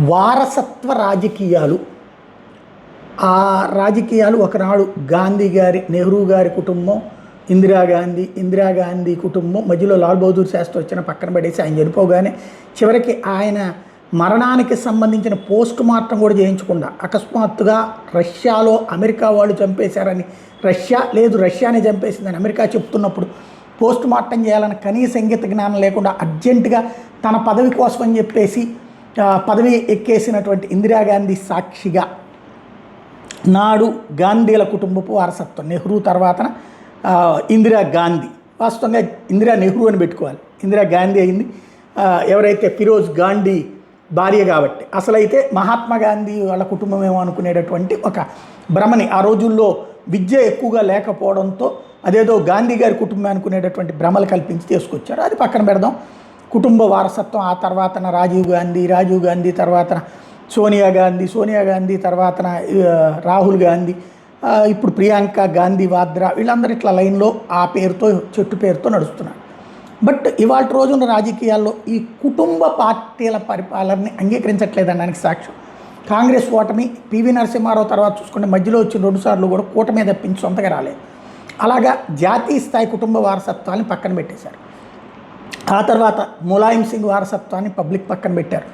వారసత్వ రాజకీయాలు. ఆ రాజకీయాలు ఒకనాడు గాంధీ గారి, నెహ్రూ గారి కుటుంబం, ఇందిరాగాంధీ కుటుంబం మధ్యలో లాల్ బహదూర్ శాస్త్రి వచ్చిన పక్కన పడేసి ఆయన చనిపోగానే చివరికి ఆయన మరణానికి సంబంధించిన పోస్ట్ మార్టం కూడా చేయించకుండా అకస్మాత్తుగా రష్యాలో అమెరికా వాళ్ళు చంపేశారని, రష్యానే చంపేసిందని అమెరికా చెప్తున్నప్పుడు పోస్ట్ మార్టం చేయాలని కనీస ఇంగిత జ్ఞానం లేకుండా అర్జెంటుగా తన పదవి కోసం అని చెప్పేసి పదవి ఎక్కేసినటువంటి ఇందిరాగాంధీ సాక్షిగా నాడు గాంధీల కుటుంబపు వారసత్వం. నెహ్రూ తర్వాతన ఇందిరాగాంధీ, వాస్తవంగా ఇందిరా నెహ్రూ అని పెట్టుకోవాలి, ఇందిరాగాంధీ అయింది ఎవరైతే ఫిరోజ్ గాంధీ భార్య కాబట్టి. అసలైతే మహాత్మా గాంధీ వాళ్ళ కుటుంబం ఏమో అనుకునేటటువంటి ఒక భ్రమని, ఆ రోజుల్లో విద్య ఎక్కువగా లేకపోవడంతో అదేదో గాంధీ గారి కుటుంబం అనుకునేటటువంటి భ్రమలు కల్పించి తీసుకొచ్చారు. అది పక్కన పెడదాం. కుటుంబ వారసత్వం. ఆ తర్వాతన రాజీవ్ గాంధీ తర్వాతన సోనియా గాంధీ తర్వాతన రాహుల్ గాంధీ, ఇప్పుడు ప్రియాంక గాంధీ వాద్రా, వీళ్ళందరూ ఇట్లా లైన్లో ఆ పేరుతో, చెట్టు పేరుతో నడుస్తున్నారు. బట్ ఇవాళ రోజున రాజకీయాల్లో ఈ కుటుంబ పార్టీల పరిపాలనని అంగీకరించట్లేదనడానికి సాక్ష్యం కాంగ్రెస్ ఓటమి. పివి నరసింహారావు తర్వాత చూసుకుంటే మధ్యలో వచ్చిన 2 సార్లు కూడా కూటమి తప్పించి సొంతగా రాలేదు. అలాగా జాతీయ స్థాయి కుటుంబ వారసత్వాన్ని పక్కన పెట్టేశారు. ఆ తర్వాత ములాయం సింగ్ వారసత్వాన్ని పబ్లిక్ పక్కన పెట్టారు.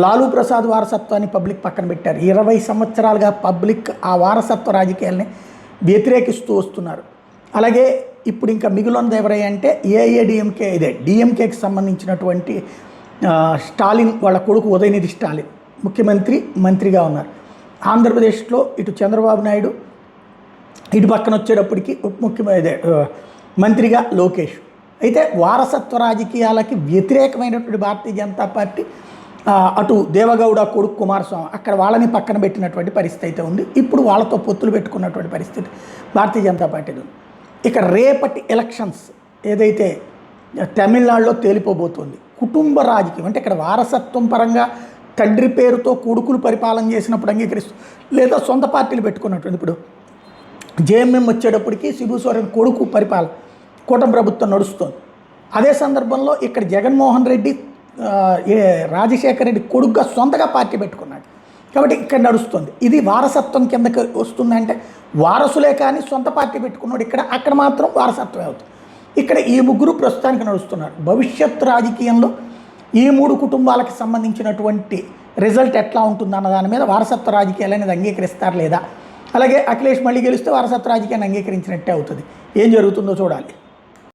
లాలూ ప్రసాద్ వారసత్వాన్ని పబ్లిక్ పక్కన పెట్టారు. 20 సంవత్సరాలుగా పబ్లిక్ ఆ వారసత్వ రాజకీయాల్ని వ్యతిరేకిస్తూ వస్తున్నారు. అలాగే ఇప్పుడు ఇంకా మిగిలినది ఎవరంటే ఏఐఏడిఎంకే, డిఎంకేకి సంబంధించినటువంటి స్టాలిన్ వాళ్ళ కొడుకు ఉదయనిధి స్టాలిన్ మంత్రిగా ఉన్నారు. ఆంధ్రప్రదేశ్లో ఇటు చంద్రబాబు నాయుడు, ఇటు పక్కన వచ్చేటప్పటికి మంత్రిగా లోకేష్. అయితే వారసత్వ రాజకీయాలకి వ్యతిరేకమైనటువంటి భారతీయ జనతా పార్టీ అటు దేవగౌడ కొడుకు కుమారస్వామి, అక్కడ వాళ్ళని పక్కన పెట్టినటువంటి పరిస్థితి అయితే ఉంది. ఇప్పుడు వాళ్ళతో పొత్తులు పెట్టుకున్నటువంటి పరిస్థితి భారతీయ జనతా పార్టీది ఉంది. ఇక రేపటి ఎలక్షన్స్ ఏదైతే తమిళనాడులో తేలిపోబోతోంది, కుటుంబ రాజకీయం అంటే ఇక్కడ వారసత్వం పరంగా తండ్రి పేరుతో కొడుకులు పరిపాలన చేసినప్పుడు అంగీకరిస్తూ, లేదా సొంత పార్టీలు పెట్టుకున్నటువంటి. ఇప్పుడు జేఎంఎం వచ్చేటప్పటికి శిబు సోరెన్ కొడుకు పరిపాలన, కూటమి ప్రభుత్వం నడుస్తుంది. అదే సందర్భంలో ఇక్కడ జగన్మోహన్ రెడ్డి రాజశేఖర రెడ్డి కొడుకుగా సొంతగా పార్టీ పెట్టుకున్నాడు కాబట్టి ఇక్కడ నడుస్తుంది. ఇది వారసత్వం కిందకి వస్తుందంటే వారసులే కానీ సొంత పార్టీ పెట్టుకున్నాడు ఇక్కడ, అక్కడ మాత్రం వారసత్వమే అవుతుంది. ఇక్కడ ఈ ముగ్గురు ప్రస్తుతానికి నడుస్తున్నారు. భవిష్యత్తు రాజకీయంలో ఈ 3 కుటుంబాలకు సంబంధించినటువంటి రిజల్ట్ ఎట్లా ఉంటుందన్న దాని మీద వారసత్వ రాజకీయాలు అనేది అంగీకరిస్తారు లేదా, అలాగే అఖిలేష్ మళ్ళీ గెలిస్తే వారసత్వ రాజకీయాన్ని అంగీకరించినట్టే అవుతుంది. ఏం జరుగుతుందో చూడాలి.